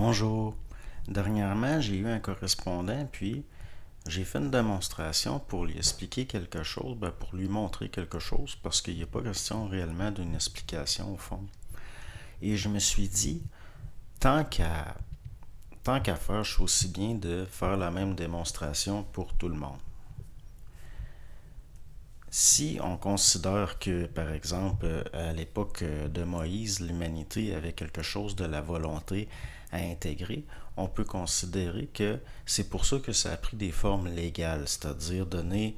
Bonjour. Dernièrement, j'ai eu un correspondant, puis j'ai fait une démonstration pour lui expliquer quelque chose, pour lui montrer quelque chose, parce qu'il n'y a pas question réellement d'une explication au fond. Et je me suis dit, tant qu'à tant qu'à faire, je suis aussi bien de faire la même démonstration pour tout le monde. Si on considère que, par exemple, à l'époque de Moïse, l'humanité avait quelque chose de la volonté à intégrer, on peut considérer que c'est pour ça que ça a pris des formes légales, c'est-à-dire donner,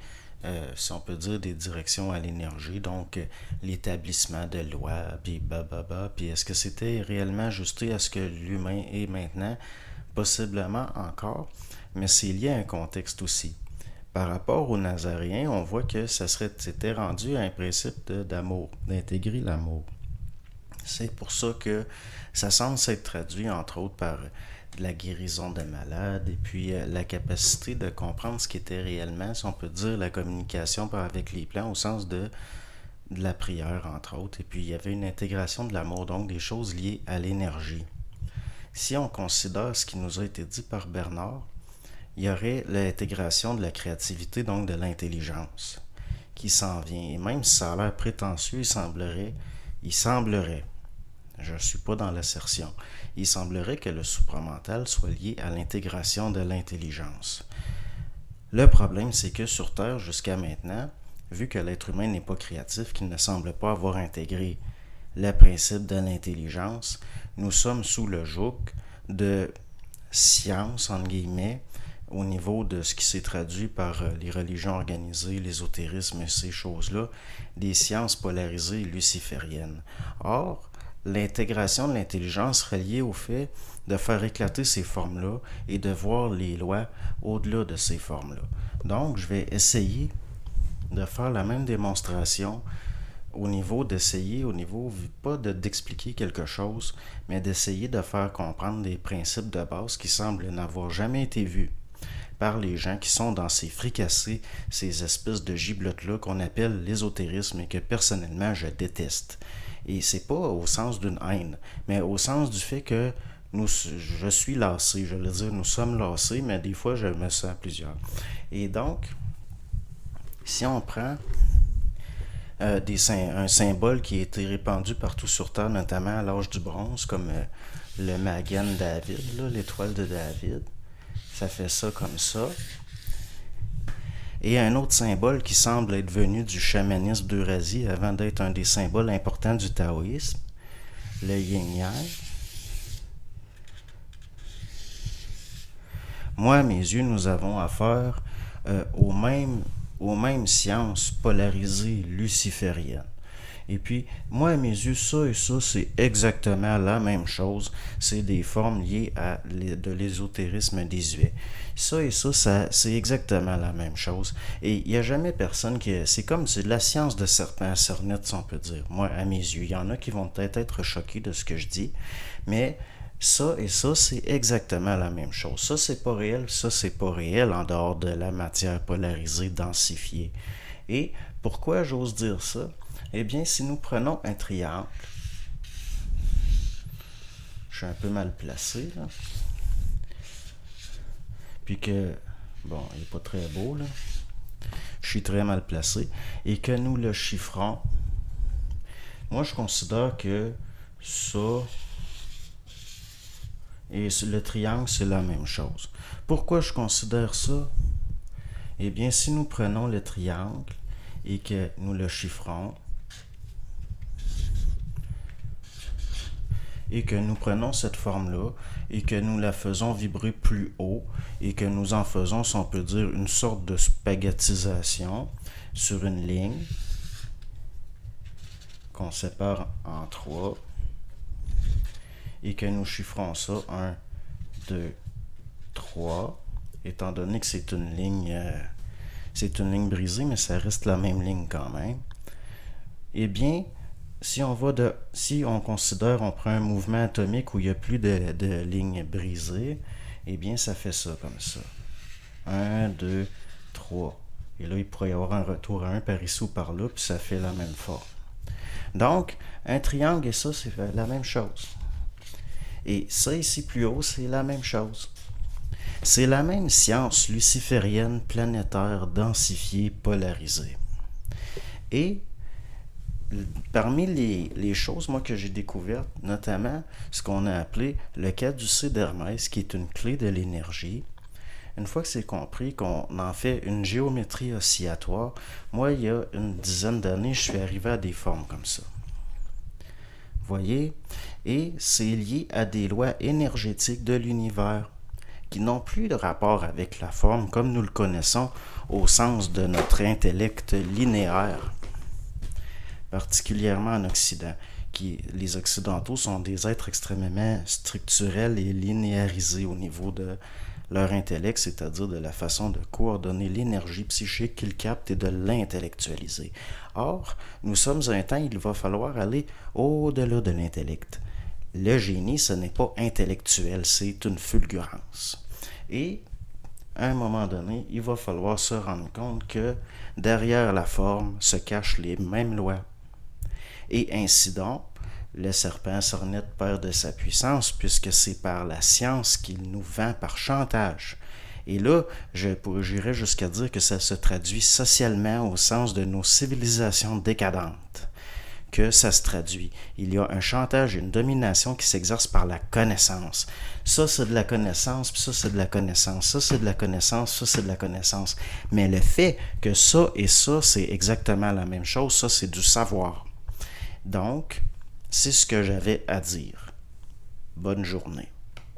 si on peut dire, des directions à l'énergie, donc l'établissement de lois, puis bababa, puis est-ce que c'était réellement ajusté à ce que l'humain est maintenant? Possiblement encore, mais c'est lié à un contexte aussi. Par rapport aux Nazaréens, on voit que c'était rendu à un principe d'amour, d'intégrer l'amour. C'est pour ça que ça semble s'être traduit, entre autres, par de la guérison de malades et puis la capacité de comprendre ce qui était réellement, si on peut dire, la communication avec les plans au sens de la prière, entre autres. Et puis il y avait une intégration de l'amour, donc des choses liées à l'énergie. Si on considère ce qui nous a été dit par Bernard, il y aurait l'intégration de la créativité, donc de l'intelligence, qui s'en vient. Et même si ça a l'air prétentieux, il semblerait, je ne suis pas dans l'assertion, il semblerait que le supramental soit lié à l'intégration de l'intelligence. Le problème, c'est que sur Terre, jusqu'à maintenant, vu que l'être humain n'est pas créatif, qu'il ne semble pas avoir intégré le principe de l'intelligence, nous sommes sous le joug de science, entre guillemets, au niveau de ce qui s'est traduit par les religions organisées, l'ésotérisme et ces choses-là, des sciences polarisées lucifériennes. Or, l'intégration de l'intelligence reliée au fait de faire éclater ces formes-là et de voir les lois au-delà de ces formes-là. Donc, je vais essayer de faire la même démonstration au niveau, pas d'expliquer quelque chose, mais d'essayer de faire comprendre des principes de base qui semblent n'avoir jamais été vus par les gens qui sont dans ces fricassés, ces espèces de giblottes-là qu'on appelle l'ésotérisme et que personnellement je déteste. Et c'est pas au sens d'une haine, mais au sens du fait que je suis lassé, je veux dire, nous sommes lassés, mais des fois je me sens plusieurs. Et donc, si on prend un symbole qui a été répandu partout sur Terre, notamment à l'âge du bronze, comme le Magan David, l'étoile de David, ça fait ça comme ça. Et un autre symbole qui semble être venu du chamanisme d'Eurasie avant d'être un des symboles importants du taoïsme, le yin-yang. Moi, à mes yeux, nous avons affaire aux mêmes sciences polarisées lucifériennes. Et puis, moi, à mes yeux, ça et ça, c'est exactement la même chose. C'est des formes liées à de l'ésotérisme désuet. Ça et ça, c'est exactement la même chose. Et il n'y a jamais personne qui... C'est comme c'est de la science de certains cernettes, si on peut dire. Moi, à mes yeux, il y en a qui vont peut-être être choqués de ce que je dis, mais ça et ça, c'est exactement la même chose. Ça, c'est pas réel, ça, c'est pas réel en dehors de la matière polarisée, densifiée. Et pourquoi j'ose dire ça? Eh bien, si nous prenons un triangle, je suis un peu mal placé, là, puis que, bon, il n'est pas très beau, là, je suis très mal placé, et que nous le chiffrons, moi, je considère que ça et le triangle, c'est la même chose. Pourquoi je considère ça? Eh bien, si nous prenons le triangle et que nous le chiffrons, et que nous prenons cette forme-là et que nous la faisons vibrer plus haut et que nous en faisons, si on peut dire, une sorte de spaghettisation sur une ligne qu'on sépare en trois et que nous chiffrons ça 1, 2, 3, étant donné que c'est une ligne brisée, mais ça reste la même ligne quand même. Eh bien, si on considère, on prend un mouvement atomique où il n'y a plus de lignes brisées, eh bien, ça fait ça comme ça. 1, 2, 3. Et là, il pourrait y avoir un retour à 1 par ici ou par là, puis ça fait la même forme. Donc, un triangle et ça, c'est la même chose. Et ça ici plus haut, c'est la même chose. C'est la même science luciférienne planétaire densifiée, polarisée. Et parmi les choses, moi, que j'ai découvertes, notamment ce qu'on a appelé le caducée d'Hermès, qui est une clé de l'énergie. Une fois que c'est compris qu'on en fait une géométrie oscillatoire, moi, il y a une dizaine d'années, je suis arrivé à des formes comme ça. Voyez? Et c'est lié à des lois énergétiques de l'univers qui n'ont plus de rapport avec la forme comme nous le connaissons au sens de notre intellect linéaire, particulièrement en Occident. Les Occidentaux sont des êtres extrêmement structurels et linéarisés au niveau de leur intellect, c'est-à-dire de la façon de coordonner l'énergie psychique qu'ils captent et de l'intellectualiser. Or, nous sommes à un temps où il va falloir aller au-delà de l'intellect. Le génie, ce n'est pas intellectuel, c'est une fulgurance. Et, à un moment donné, il va falloir se rendre compte que derrière la forme se cachent les mêmes lois. Et ainsi donc, le serpent sornette perd de sa puissance puisque c'est par la science qu'il nous vend par chantage. Et là, j'irais jusqu'à dire que ça se traduit socialement au sens de nos civilisations décadentes. Que ça se traduit. Il y a un chantage et une domination qui s'exerce par la connaissance. Ça, c'est de la connaissance, puis ça, c'est de la connaissance. Ça, c'est de la connaissance, ça, c'est de la connaissance. Mais le fait que ça et ça, c'est exactement la même chose, ça, c'est du savoir. Donc, c'est ce que j'avais à dire. Bonne journée.